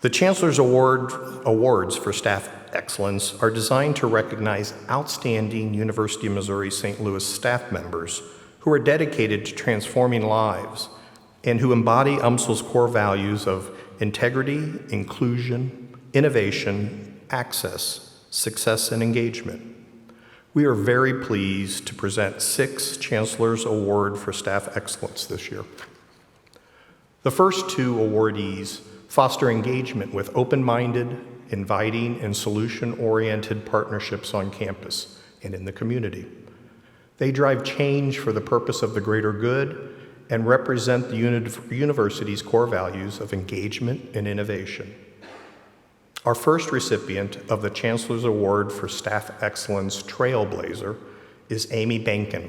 The Chancellor's Awards for Staff Excellence are designed to recognize outstanding University of Missouri St. Louis staff members who are dedicated to transforming lives and who embody UMSL's core values of integrity, inclusion, innovation, access, success, and engagement. We are very pleased to present 6 Chancellor's Award for Staff Excellence this year. The first 2 awardees foster engagement with open-minded, inviting, and solution-oriented partnerships on campus and in the community. They drive change for the purpose of the greater good and represent the university's core values of engagement and innovation. Our first recipient of the Chancellor's Award for Staff Excellence Trailblazer is Amy Bankin.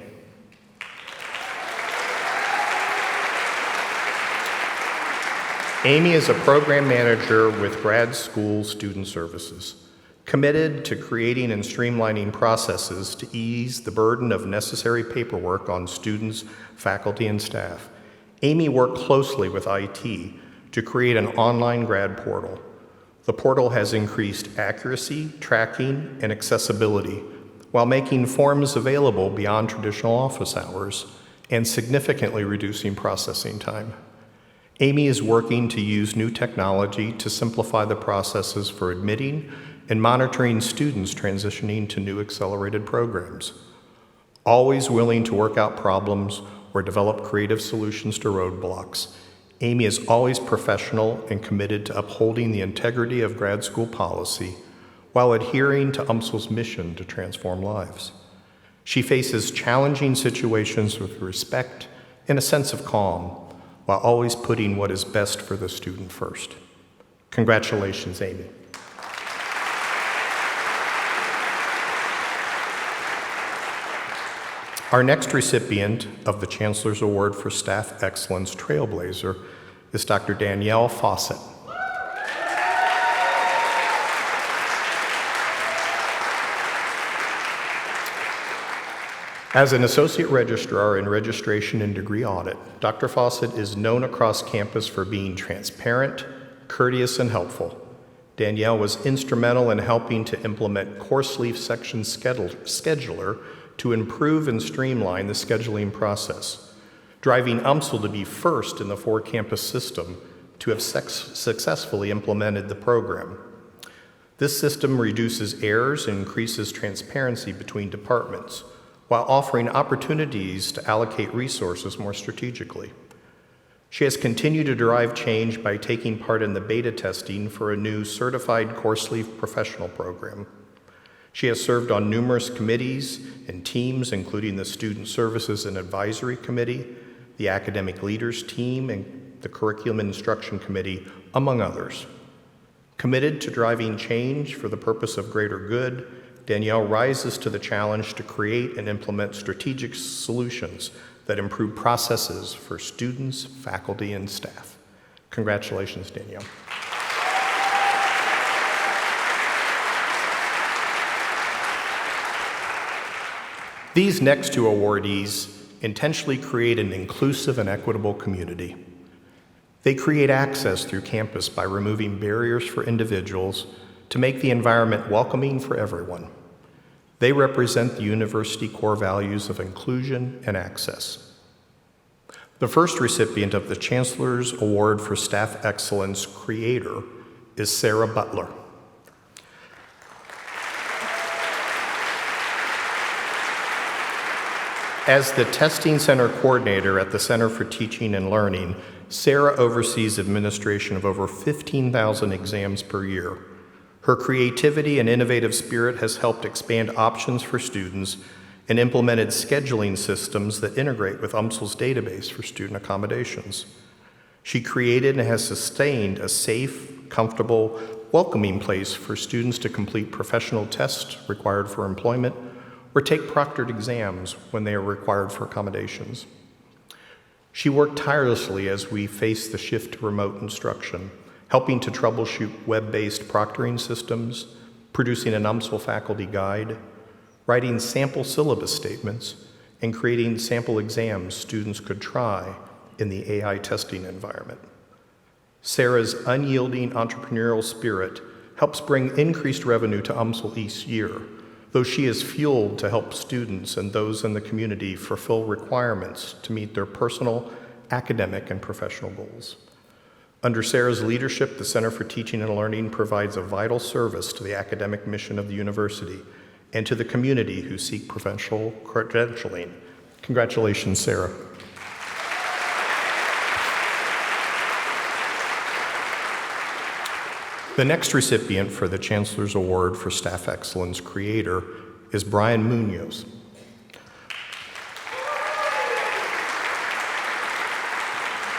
Amy is a program manager with Grad School Student Services, committed to creating and streamlining processes to ease the burden of necessary paperwork on students, faculty, and staff. Amy worked closely with IT to create an online grad portal. The portal has increased accuracy, tracking, and accessibility while making forms available beyond traditional office hours and significantly reducing processing time. Amy is working to use new technology to simplify the processes for admitting and monitoring students transitioning to new accelerated programs. Always willing to work out problems or develop creative solutions to roadblocks, Amy is always professional and committed to upholding the integrity of grad school policy while adhering to UMSL's mission to transform lives. She faces challenging situations with respect and a sense of calm, while always putting what is best for the student first. Congratulations, Amy. Our next recipient of the Chancellor's Award for Staff Excellence Trailblazer is Dr. Danielle Fawcett. As an associate registrar in registration and degree audit, Dr. Fawcett is known across campus for being transparent, courteous, and helpful. Danielle was instrumental in helping to implement course leaf section scheduler to improve and streamline the scheduling process, driving UMSL to be first in the 4-campus system to have successfully implemented the program. This system reduces errors and increases transparency between departments, while offering opportunities to allocate resources more strategically. She has continued to drive change by taking part in the beta testing for a new certified course leaf professional program. She has served on numerous committees and teams, including the Student Services and Advisory Committee, the Academic Leaders Team, and the Curriculum Instruction Committee, among others. Committed to driving change for the purpose of greater good, Danielle rises to the challenge to create and implement strategic solutions that improve processes for students, faculty, and staff. Congratulations, Danielle. These next two awardees intentionally create an inclusive and equitable community. They create access through campus by removing barriers for individuals to make the environment welcoming for everyone. They represent the university core values of inclusion and access. The first recipient of the Chancellor's Award for Staff Excellence Creator is Sarah Butler. As the Testing Center Coordinator at the Center for Teaching and Learning, Sarah oversees administration of over 15,000 exams per year. Her creativity and innovative spirit has helped expand options for students and implemented scheduling systems that integrate with UMSL's database for student accommodations. She created and has sustained a safe, comfortable, welcoming place for students to complete professional tests required for employment or take proctored exams when they are required for accommodations. She worked tirelessly as we faced the shift to remote instruction, helping to troubleshoot web-based proctoring systems, producing an UMSL faculty guide, writing sample syllabus statements, and creating sample exams students could try in the AI testing environment. Sarah's unyielding entrepreneurial spirit helps bring increased revenue to UMSL each year, though she is fueled to help students and those in the community fulfill requirements to meet their personal, academic, and professional goals. Under Sarah's leadership, the Center for Teaching and Learning provides a vital service to the academic mission of the university and to the community who seek professional credentialing. Congratulations, Sarah. The next recipient for the Chancellor's Award for Staff Excellence Creator is Brian Munoz.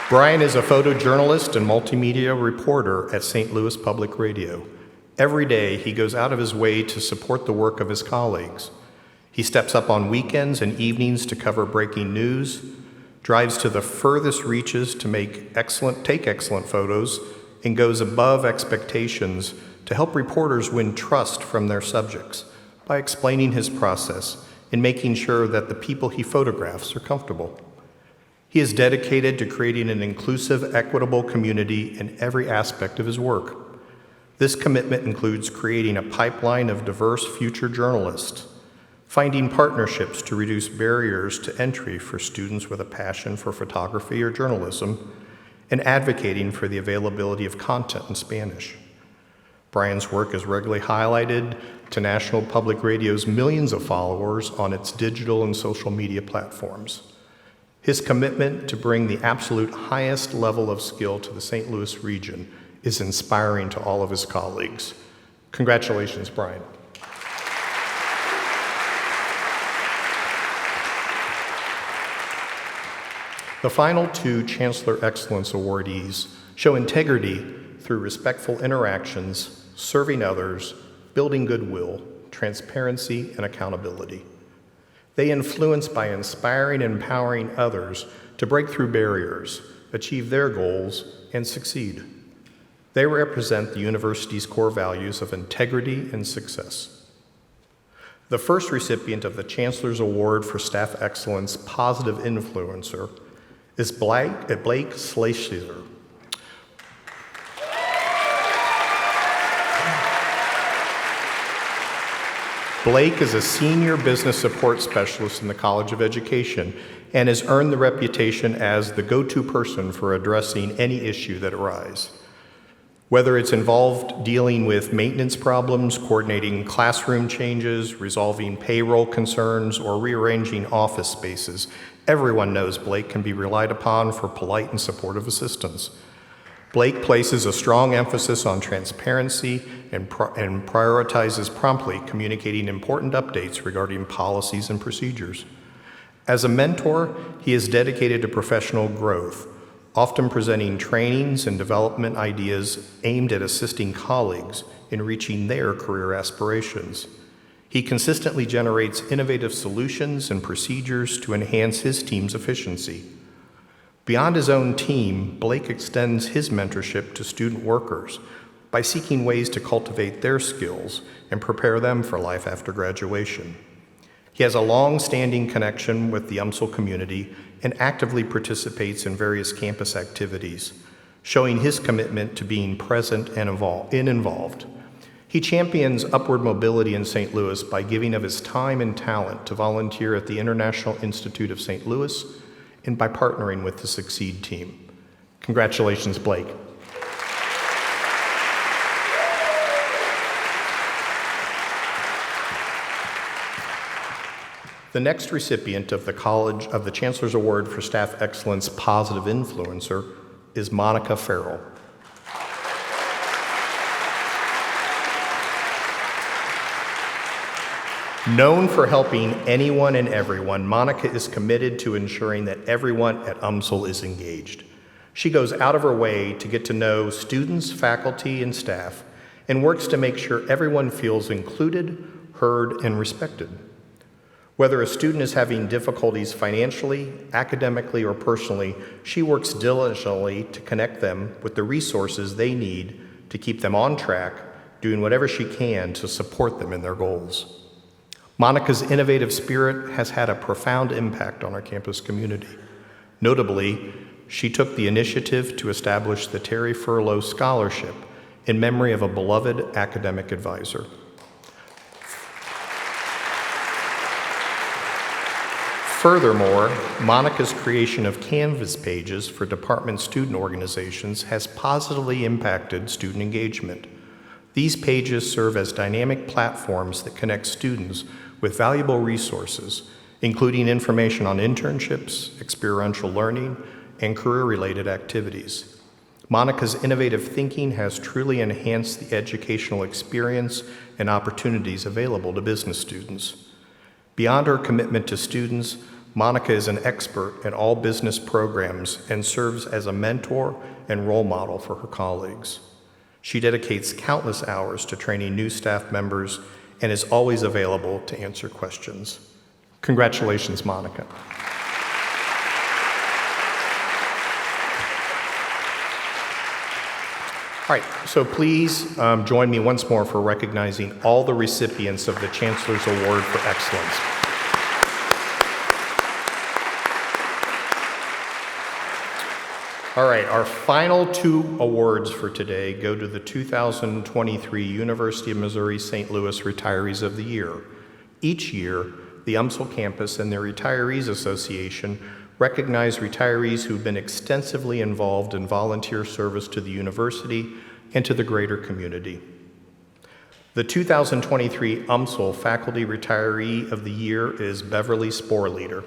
Brian is a photojournalist and multimedia reporter at St. Louis Public Radio. Every day, he goes out of his way to support the work of his colleagues. He steps up on weekends and evenings to cover breaking news, drives to the furthest reaches to take excellent photos, and goes above expectations to help reporters win trust from their subjects by explaining his process and making sure that the people he photographs are comfortable. He is dedicated to creating an inclusive, equitable community in every aspect of his work. This commitment includes creating a pipeline of diverse future journalists, finding partnerships to reduce barriers to entry for students with a passion for photography or journalism, and advocating for the availability of content in Spanish. Brian's work is regularly highlighted to National Public Radio's millions of followers on its digital and social media platforms. His commitment to bring the absolute highest level of skill to the St. Louis region is inspiring to all of his colleagues. Congratulations, Brian. The final two Chancellor Excellence awardees show integrity through respectful interactions, serving others, building goodwill, transparency, and accountability. They influence by inspiring and empowering others to break through barriers, achieve their goals, and succeed. They represent the university's core values of integrity and success. The first recipient of the Chancellor's Award for Staff Excellence Positive Influencer is Blake Schleicher. Blake is a senior business support specialist in the College of Education and has earned the reputation as the go-to person for addressing any issue that arises. Whether it's involved dealing with maintenance problems, coordinating classroom changes, resolving payroll concerns, or rearranging office spaces, everyone knows Blake can be relied upon for polite and supportive assistance. Blake places a strong emphasis on transparency and prioritizes promptly communicating important updates regarding policies and procedures. As a mentor, he is dedicated to professional growth, often presenting trainings and development ideas aimed at assisting colleagues in reaching their career aspirations. He consistently generates innovative solutions and procedures to enhance his team's efficiency. Beyond his own team, Blake extends his mentorship to student workers by seeking ways to cultivate their skills and prepare them for life after graduation. He has a long-standing connection with the UMSL community and actively participates in various campus activities, showing his commitment to being present and involved. He champions upward mobility in St. Louis by giving of his time and talent to volunteer at the International Institute of St. Louis and by partnering with the Succeed team. Congratulations, Blake. The next recipient of the Chancellor's Award for Staff Excellence Positive Influencer is Monica Farrell. Known for helping anyone and everyone, Monica is committed to ensuring that everyone at UMSL is engaged. She goes out of her way to get to know students, faculty, and staff, and works to make sure everyone feels included, heard, and respected. Whether a student is having difficulties financially, academically, or personally, she works diligently to connect them with the resources they need to keep them on track, doing whatever she can to support them in their goals. Monica's innovative spirit has had a profound impact on our campus community. Notably, she took the initiative to establish the Terry Furlow Scholarship in memory of a beloved academic advisor. Furthermore, Monica's creation of Canvas pages for department student organizations has positively impacted student engagement. These pages serve as dynamic platforms that connect students with valuable resources, including information on internships, experiential learning, and career-related activities. Monica's innovative thinking has truly enhanced the educational experience and opportunities available to business students. Beyond her commitment to students, Monica is an expert in all business programs and serves as a mentor and role model for her colleagues. She dedicates countless hours to training new staff members and is always available to answer questions. Congratulations, Monica. All right, so please join me once more for recognizing all the recipients of the Chancellor's Award for Excellence. All right, our final two awards for today go to the 2023 University of Missouri St. Louis Retirees of the Year. Each year, the UMSL campus and their Retirees Association recognize retirees who've been extensively involved in volunteer service to the university and to the greater community. The 2023 UMSL Faculty Retiree of the Year is Beverly Sporleader.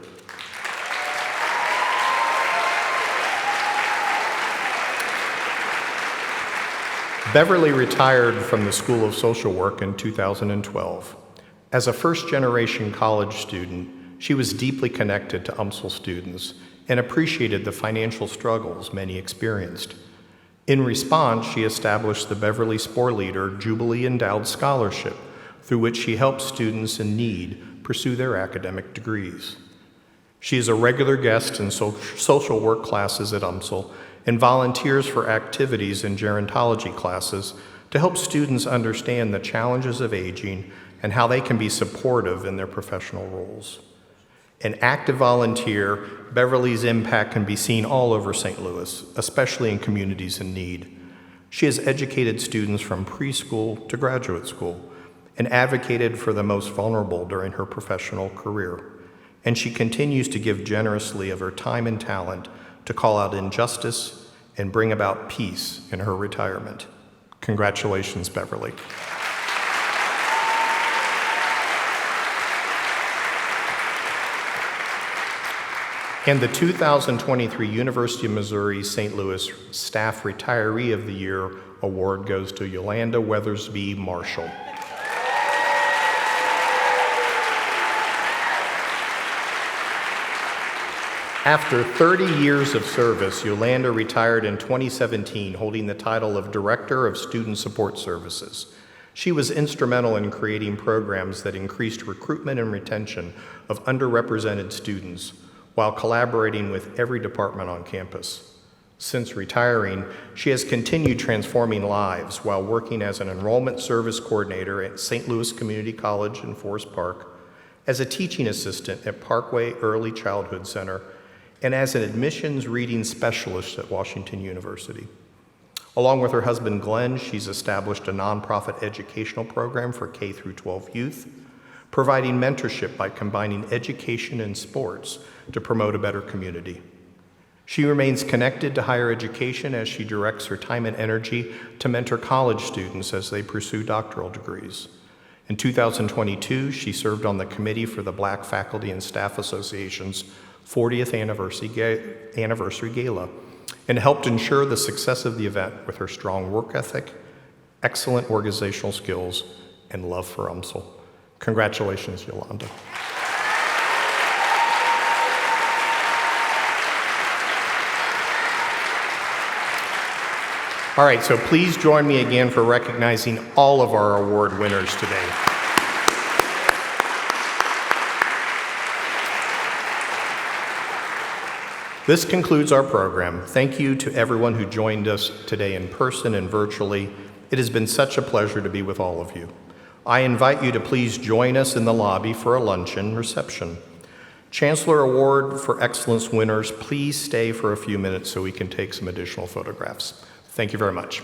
Beverly retired from the School of Social Work in 2012. As a first-generation college student, she was deeply connected to UMSL students and appreciated the financial struggles many experienced. In response, she established the Beverly Sporleader Jubilee Endowed Scholarship, through which she helps students in need pursue their academic degrees. She is a regular guest in social work classes at UMSL and volunteers for activities in gerontology classes to help students understand the challenges of aging and how they can be supportive in their professional roles. An active volunteer, Beverly's impact can be seen all over St. Louis, especially in communities in need. She has educated students from preschool to graduate school and advocated for the most vulnerable during her professional career. And she continues to give generously of her time and talent to call out injustice and bring about peace in her retirement. Congratulations, Beverly. And the 2023 University of Missouri St. Louis Staff Retiree of the Year award goes to Yolanda Weathersby Marshall. After 30 years of service, Yolanda retired in 2017, holding the title of Director of Student Support Services. She was instrumental in creating programs that increased recruitment and retention of underrepresented students while collaborating with every department on campus. Since retiring, she has continued transforming lives while working as an enrollment service coordinator at St. Louis Community College in Forest Park, as a teaching assistant at Parkway Early Childhood Center, and as an admissions reading specialist at Washington University. Along with her husband Glenn, she's established a nonprofit educational program for K through 12 youth, providing mentorship by combining education and sports to promote a better community. She remains connected to higher education as she directs her time and energy to mentor college students as they pursue doctoral degrees. In 2022, she served on the committee for the Black Faculty and Staff Association's 40th anniversary gala and helped ensure the success of the event with her strong work ethic, excellent organizational skills, and love for UMSL. Congratulations, Yolanda. All right, so please join me again for recognizing all of our award winners today. This concludes our program. Thank you to everyone who joined us today in person and virtually. It has been such a pleasure to be with all of you. I invite you to please join us in the lobby for a luncheon reception. Chancellor Award for Excellence winners, please stay for a few minutes so we can take some additional photographs. Thank you very much.